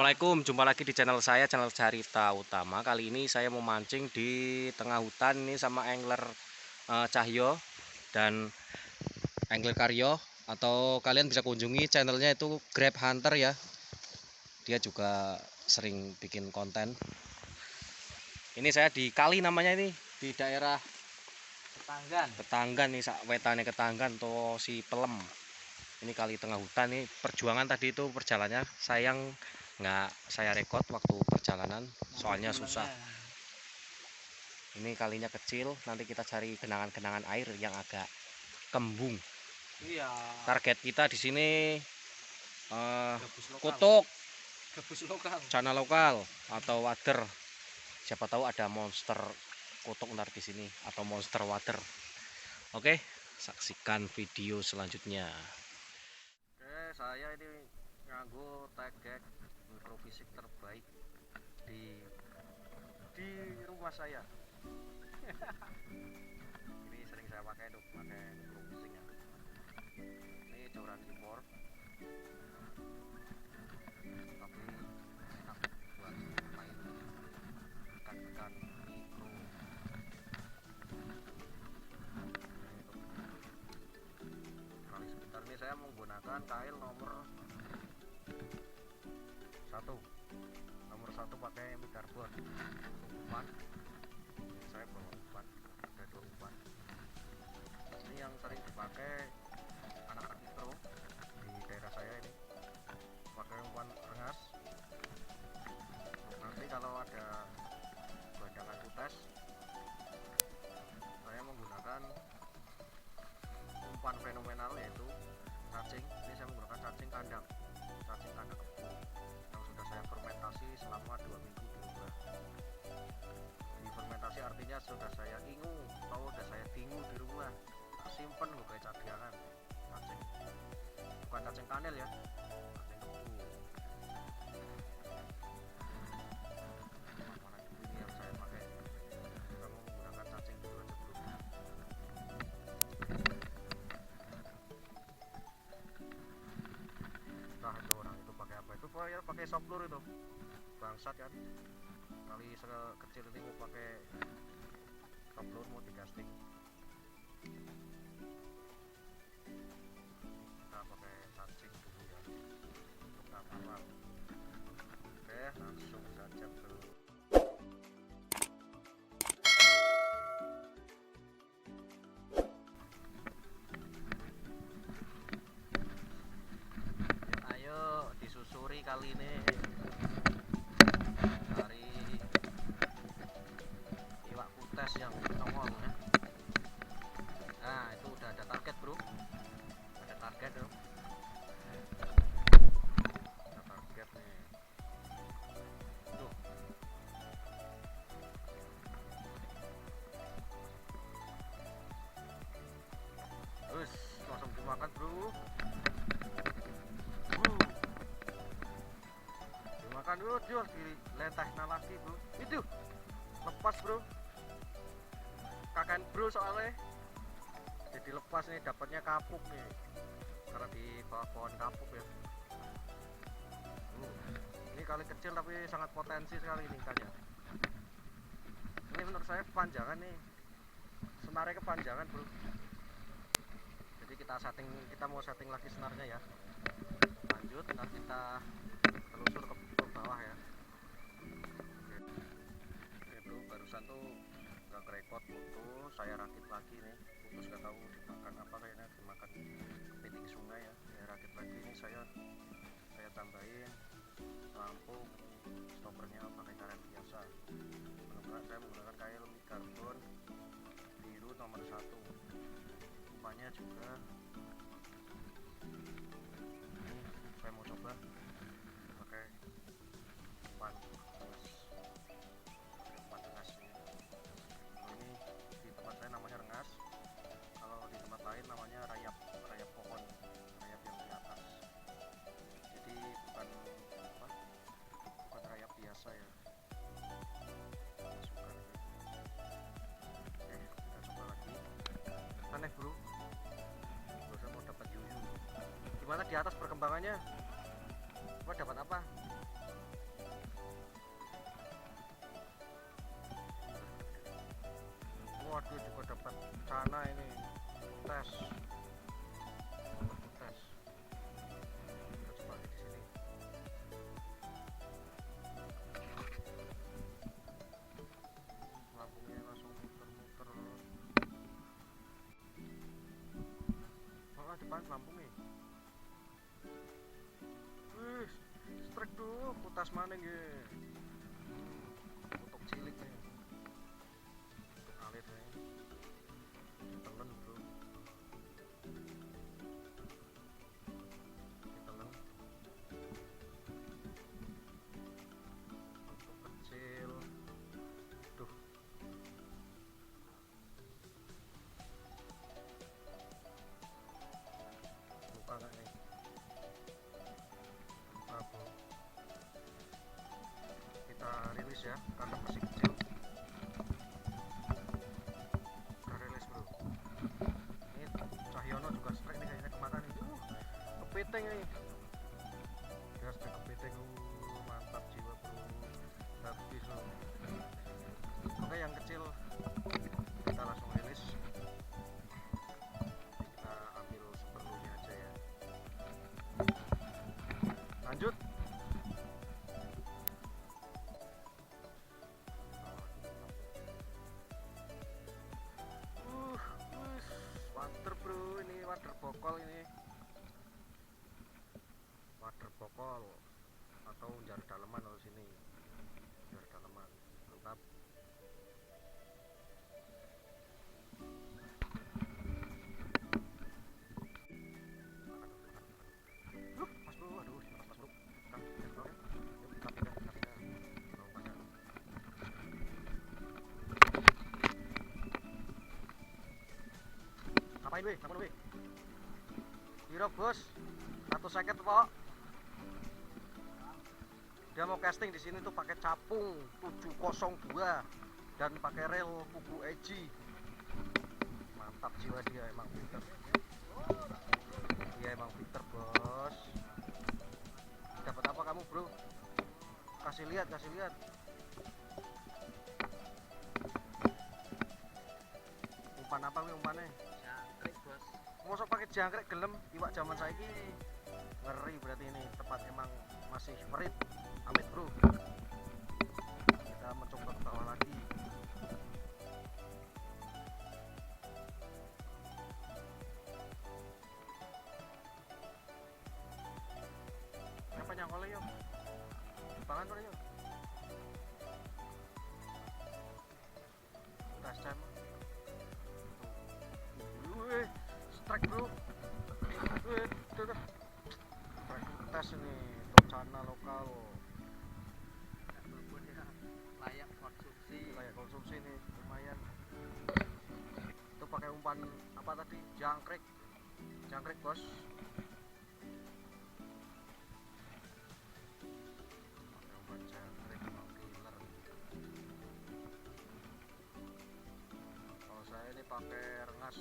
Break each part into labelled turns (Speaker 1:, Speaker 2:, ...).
Speaker 1: Assalamualaikum, jumpa lagi di channel saya, channel Carita Utama. Kali ini saya mau mancing di tengah hutan ini sama angler Cahyo dan angler Karyo. Atau kalian bisa kunjungi channelnya itu Grab Hunter ya. Dia juga sering bikin konten. Ini saya di kali namanya ini, di daerah Ketanggan nih, wetane Ketanggan atau si Pelem. Ini kali tengah hutan nih. Perjuangan tadi itu perjalanannya sayang nggak saya rekod waktu perjalanan soalnya susah. Ini kalinya kecil, nanti kita cari genangan-genangan air yang agak kembung.
Speaker 2: Iya.
Speaker 1: Target kita di sini
Speaker 2: Kutuk,
Speaker 1: kutuk, cana lokal atau wader. Siapa tahu ada monster kutuk ntar di sini atau monster wader. Oke, saksikan video selanjutnya. Oke, saya ini nganggo tegek mikrofisik terbaik di rumah saya. Ini sering saya pakai mikrofisiknya. Ini joran impor, tapi enak buat main ikan-ikan mikro. Kali sekitar ini saya menggunakan kail nomor 1 pakai mikarbon umpan. Saya bawa umpan, ada 2 umpan. Ini yang sering dipakai anak-anak mikro di daerah saya ini, pakai umpan rengas. Nanti kalau ada badangan kutes, saya menggunakan umpan fenomenal yaitu cacing. Ini saya menggunakan cacing kandang kebo yang sudah saya fermentasi selama 2 minggu di rumah. Di fermentasi artinya sudah saya ingu atau sudah saya tingu di rumah, tak simpen kayak cadangan. Cacing bukan cacing kanel ya, cacing kebo. Mana ini yang saya pakai, kita mau menggunakan cacing dulu aja dulu. Entah itu orang itu pakai apa, itu pakai soplur itu bangsat kan. Kali sekecil ini mau pakai soplur, mau digasting. Kita pakai cacing dulu ya, kita awal. Oke, langsung saja bro. Ayo disusuri kali ini, cari iwak kutes yang nongol ya. Nah itu udah ada target bro, ada target bro, ada target nih tuh. Terus langsung dimakan bro, dimakan dulu, jual di lentehna lagi bro. Itu lepas bro, kakan bro soalnya jadi lepas nih, dapatnya kapuk nih karena di bawah pohon kapuk ya. Ini kali kecil tapi sangat potensi sekali ini ikannya. Ini menurut saya kepanjangan nih, senarnya kepanjangan bro. Jadi kita mau setting lagi senarnya ya. Lanjut, ntar kita telusur ke bawah ya. Oke bro, barusan tuh udah kerekot foto, saya rakit lagi nih. Putus gak tahu dimakan apa, kayaknya dimakan kepiting sungai ya. Saya rakit lagi nih, saya tambahin lampu, stoppernya pakai karet biasa. Saya menggunakan kail mikarbon biru nomor 1. Umpannya juga ini saya mau coba pakai umpan rengas ini. Ini di tempat saya namanya rengas, kalau di tempat lain namanya rayap pohon, rayap yang di atas. Jadi bukan rayap biasa ya. Masukkan. Oke, kita coba lagi. Aneh bro, saya mau dapat yuyu. Gimana di atas perkembangannya? Dapat apa? mana ini tes tes kita coba di sini. Lampunya langsung muter-muter. Oh, depan lampunya. Wih, strike dulu, kutas mana nggih? Untuk cilik nih. Untuk alit nih. Ditelen, bro. Ditelen. Untuk kecil. Duh. Lupa nggak nih? Apa? Kita rilis ya, karena masih kecil. Kita rilis, bro. Ini Cahyono juga strike nih kayaknya ke mata nih. Kepiting nih. Dia strike kepiting. Mantap jiwa, bro. Habis loh. Oke, yang kecil kita langsung rilis. Kita ambil seperlunya aja ya. Lanjut. Water, bro, ini water bokol ini. Water bokol atau jar daleman kalau sini. Jar daleman. Mantap. Mas bro, aduh, mas bro. Kan, ya, bro. Yuk, kita pindah. Mau banyak. Ngapain weh? Ngapain weh? Hero bos, 150 Pak. Dia mau casting di sini tuh pakai capung 702 dan pakai rel kuku Eji. Mantap jiwa dia, emang pinter. Dia emang pinter bos. Dapat apa kamu bro? Kasih lihat, kasih lihat. Umpan apa wih umpannya?
Speaker 2: Jangkrik bos.
Speaker 1: Mosok pakai jangkrik gelem iwak zaman saiki. Ngeri berarti ini, tempat emang masih merit. Amit bro. Kita mencoba ke bawah lagi. Apa nyangkole yuk? Bangan tuh yuk. Gas jam. Wih, strike bro. Wih, tuh. Strike tes ini untuk channel lokal.
Speaker 2: Walaupun ya layak konsumsi.
Speaker 1: Layak konsumsi nih, lumayan. Itu pakai umpan apa tadi? Jangkrik. Jangkrik bos. Pakai umpan jangkrik, emang killer. Kalau saya ini pakai rengas.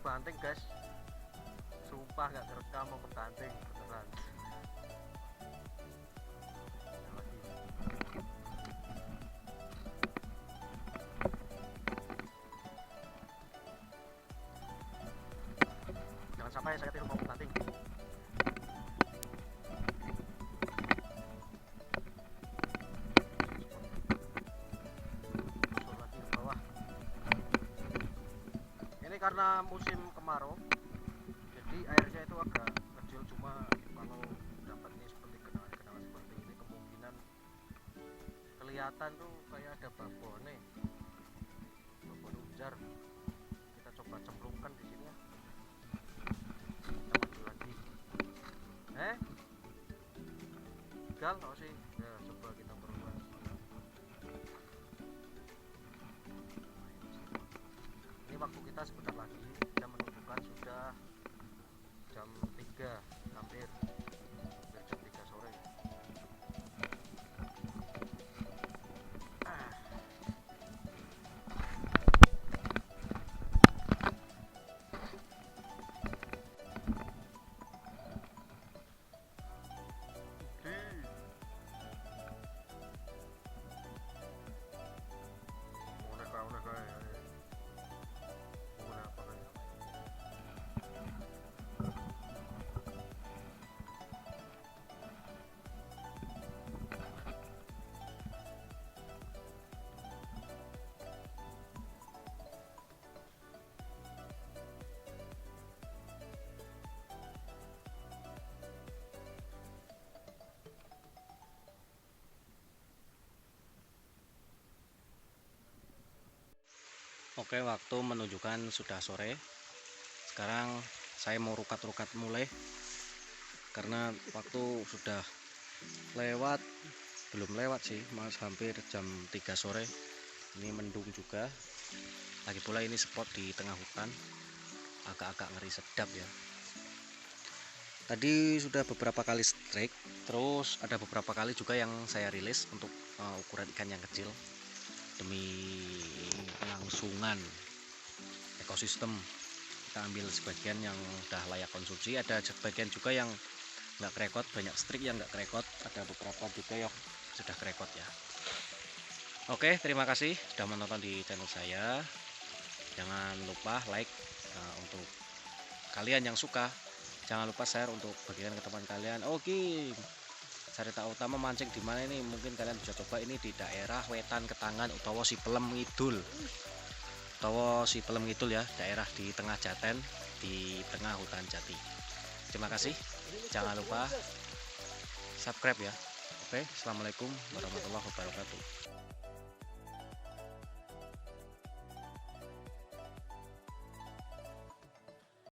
Speaker 1: kebanting guys, sumpah nggak kerekam mau kebanting beneran. Lagi. Jangan sampai saya tiru mau kebanting. Masuk lagi ke bawah. Ini karena musim kemarau, jadi airnya itu agak kecil, cuma kalau dapat nih seperti kenangan-kenangan seperti ini kemungkinan kelihatan tuh kayak ada babon ujar. Kita coba cemplungkan di sini ya. Kita maju lagi. Gal nggak sih? Ya coba kita perluas. Ini waktu kita sebentar lagi, jam menunjukkan sudah jam 3, hampir jam 3 sore.
Speaker 3: Oke, waktu menunjukkan sudah sore. Sekarang saya mau rukat-rukat mulai karena waktu sudah lewat, belum lewat sih, mas, hampir jam 3 sore. Ini mendung juga. Lagi pula ini spot di tengah hutan, agak-agak ngeri sedap ya. Tadi sudah beberapa kali strike, terus ada beberapa kali juga yang saya rilis untuk ukuran ikan yang kecil demi kelangsungan ekosistem. Kita ambil sebagian yang udah layak konsumsi, ada sebagian juga yang nggak kerekot, banyak strike yang nggak kerekot, ada beberapa juga yang sudah kerekot ya. Oke, terima kasih sudah menonton di channel saya. Jangan lupa like untuk kalian yang suka, jangan lupa share untuk bagikan ke teman kalian. Oke, cerita utama mancing di mana ini, mungkin kalian bisa coba ini di daerah Wetan Ketangan utawa Sipelem Ngidul. Ya, daerah di tengah Jaten, di tengah hutan jati. Terima kasih. Jangan lupa subscribe ya. Oke, assalamualaikum warahmatullahi wabarakatuh.